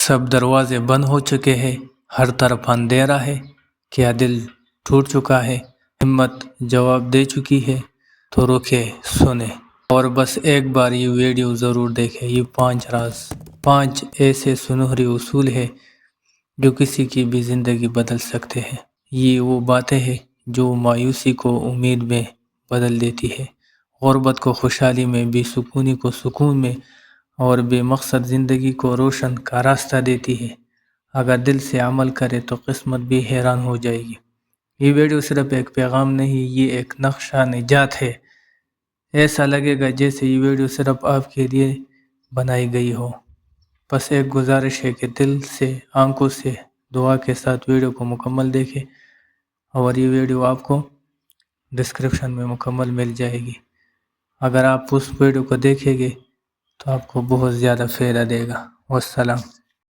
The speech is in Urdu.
سب دروازے بند ہو چکے ہیں، ہر طرف اندھیرا ہے، کیا دل ٹوٹ چکا ہے، ہمت جواب دے چکی ہے، تو رکے سنے اور بس ایک بار یہ ویڈیو ضرور دیکھیں۔ یہ 5 راز، 5 ایسے سنہرے اصول ہیں جو کسی کی بھی زندگی بدل سکتے ہیں۔ یہ وہ باتیں ہیں جو مایوسی کو امید میں بدل دیتی ہے، غربت کو خوشحالی میں، بے سکونی کو سکون میں، اور بے مقصد زندگی کو روشن کا راستہ دیتی ہے۔ اگر دل سے عمل کرے تو قسمت بھی حیران ہو جائے گی۔ یہ ویڈیو صرف ایک پیغام نہیں، یہ ایک نقشہ نجات ہے۔ ایسا لگے گا جیسے یہ ویڈیو صرف آپ کے لیے بنائی گئی ہو۔ بس ایک گزارش ہے کہ دل سے، آنکھوں سے، دعا کے ساتھ ویڈیو کو مکمل دیکھیں، اور یہ ویڈیو آپ کو ڈسکرپشن میں مکمل مل جائے گی۔ اگر آپ اس ویڈیو کو دیکھیں گے تو آپ کو بہت زیادہ فائدہ دے گا۔ والسلام۔